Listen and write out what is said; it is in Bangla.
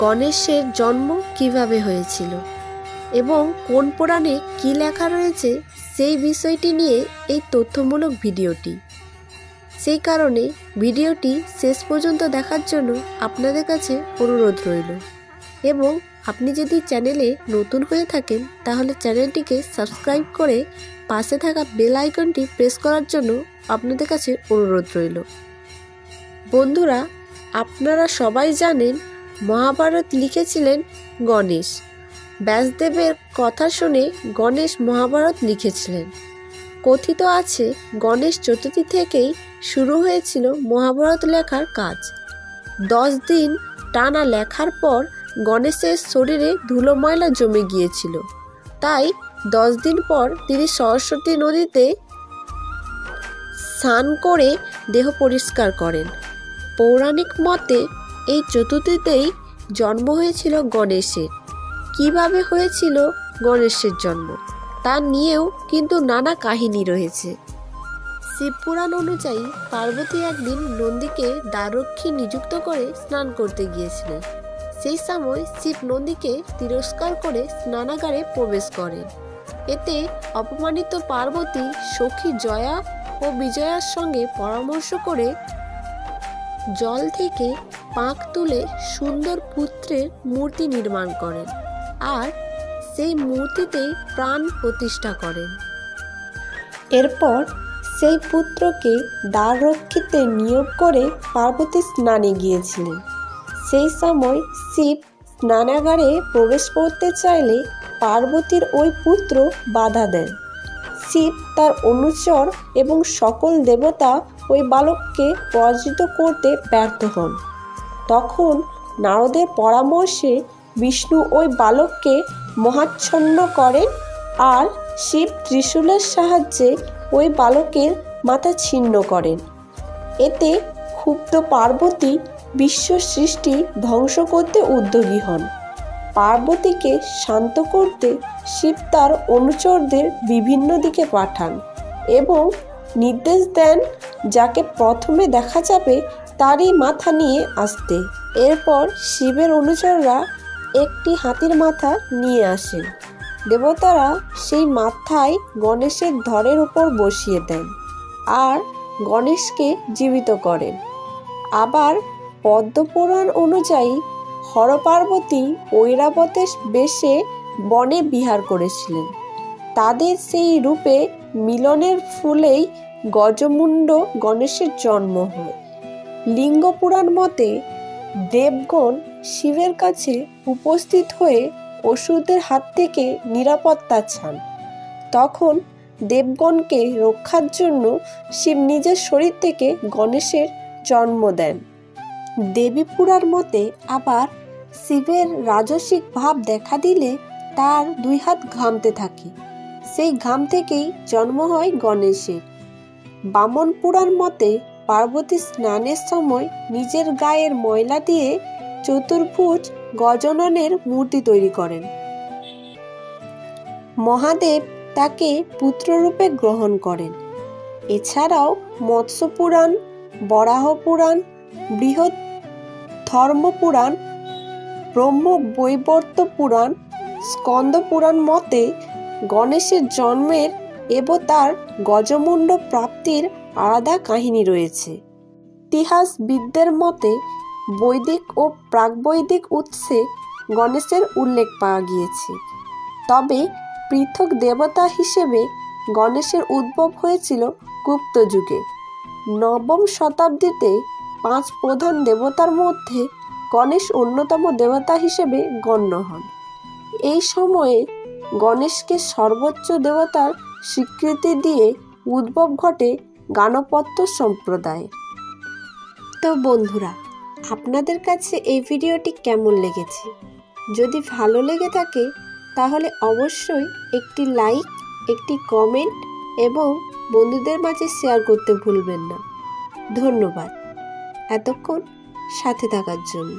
গণেশের জন্ম কিভাবে হয়েছিল এবং কোন পুরাণে কী লেখা রয়েছে সেই বিষয়টি নিয়ে এই তথ্যমূলক ভিডিওটি। সেই কারণে ভিডিওটি শেষ পর্যন্ত দেখার জন্য আপনাদের কাছে অনুরোধ রইল এবং আপনি যদি চ্যানেলে নতুন হয়ে থাকেন তাহলে চ্যানেলটিকে সাবস্ক্রাইব করে পাশে থাকা বেল আইকনটি প্রেস করার জন্য আপনাদের কাছে অনুরোধ রইল। বন্ধুরা, আপনারা সবাই জানেন মহাভারত লিখেছিলেন গণেশ। ব্যাসদেবের কথা শুনে গণেশ মহাভারত লিখেছিলেন। কথিত আছে গণেশ চতুর্থী থেকেই শুরু হয়েছিল মহাভারত লেখার কাজ। 10 দিন টানা লেখার পর গণেশের শরীরে ধুলো ময়লা জমে গিয়েছিল, তাই 10 দিন পর তিনি সরস্বতী নদীতে স্নান করে দেহ পরিষ্কার করেন। পৌরাণিক মতে এই চতুর্থীতেই জন্ম হয়েছিল গণেশের। কিভাবে হয়েছিল গণেশের জন্ম তা নিয়েও কিন্তু নানা কাহিনী রয়েছে। শিবপুরাণ অনুযায়ী পার্বতী একদিন নন্দীকে দ্বাররক্ষী নিযুক্ত করে স্নান করতে গিয়েছিলেন। সেই সময় শিব নন্দীকে তিরস্কার করে স্নানাগারে প্রবেশ করেন। এতে অপমানিত পার্বতী সখী জয়া ও বিজয়ার সঙ্গে পরামর্শ করে জল থেকে পাঁক তুলে সুন্দর পুত্রের মূর্তি নির্মাণ করেন আর সেই মূর্তিতেই প্রাণ প্রতিষ্ঠা করেন। এরপর সেই পুত্রকে দ্বাররক্ষীতে নিয়োগ করে পার্বতী স্নানে গিয়েছিলেন। সেই সময় শিব স্নানাগারে প্রবেশ করতে চাইলে পার্বতীর ওই পুত্র বাধা দেন। শিব তার অনুচর এবং সকল দেবতা ওই বালককে পরাজিত করতে ব্যর্থ হন। তখন নারদের পরামর্শে বিষ্ণু ওই বালককে মহাচ্ছন্ন করেন আর শিব ত্রিশূলের সাহায্যে ওই বালকের মাথা ছিন্ন করেন। এতে ক্ষুব্ধ পার্বতী বিশ্ব সৃষ্টি ধ্বংস করতে উদ্যোগী হন। পার্বতীকে শান্ত করতে শিব তার অনুচরদের বিভিন্ন দিকে পাঠান এবং নির্দেশ দেন যাকে প্রথমে দেখা যাবে তারই মাথা নিয়ে আসতে। এরপর শিবের অনুচররা একটি হাতির মাথা নিয়ে আসেন। দেবতারা সেই মাথায় গণেশের ধরের উপর বসিয়ে দেন আর গণেশকে জীবিত করেন। আবার পদ্মপুরাণ অনুযায়ী হরপার্বতী ঐরাবতের বেশে বনে বিহার করেছিলেন। তাদের সেই রূপে মিলনের ফলেই গজমুণ্ড গণেশের জন্ম হয়। লিঙ্গ পুরাণ মতে দেবগণ শিবের কাছে উপস্থিত হয়ে অসুরদের হাত থেকে নিরাপত্তা চান। তখন দেবগণকে রক্ষার জন্য শিব নিজের শরীর থেকে গণেশের জন্ম দেন। দেবী পুরাণ মতে আবার শিবের রাজসিক ভাব দেখা দিলে তার 2 হাত ঘামতে থাকে। সেই ঘাম থেকেই জন্ম হয় গণেশের। বামন পুরাণ মতে পার্বতী স্নানের সময় নিজের গায়ের ময়লা দিয়ে চতুর্ভুজ গজাননের মূর্তি তৈরি করেন। মহাদেব তাকে পুত্ররূপে গ্রহণ করেন। এছাড়াও মৎস্য পুরাণ, বরাহ পুরাণ, বৃহৎ ধর্ম পুরাণ, ব্রহ্ম বৈবর্ত পুরাণ, স্কন্দ পুরাণ মতে গণেশের জন্মের এবং তার গজমুণ্ড প্রাপ্তির আলাদা কাহিনী রয়েছে। ইতিহাসবিদদের মতে বৈদিক ও প্রাকবৈদিক উৎসে গণেশের উল্লেখ পাওয়া গিয়েছে। তবে পৃথক দেবতা হিসেবে গণেশের উদ্ভব হয়েছিল গুপ্ত যুগে। 9ম শতাব্দীতে 5 প্রধান দেবতার মধ্যে গণেশ অন্যতম দেবতা হিসেবে গণ্য হন। এই সময়ে গণেশকে সর্বোচ্চ দেবতার স্বীকৃতি দিয়ে উদ্ভব ঘটে গাণপত্য সম্প্রদায়। তো বন্ধুরা, আপনাদের কাছে এই ভিডিওটি কেমন লেগেছে? যদি ভালো লেগে থাকে তাহলে অবশ্যই একটি লাইক, একটি কমেন্ট এবং বন্ধুদের মাঝে শেয়ার করতে ভুলবেন না। ধন্যবাদ এতক্ষণ সাথে থাকার জন্য।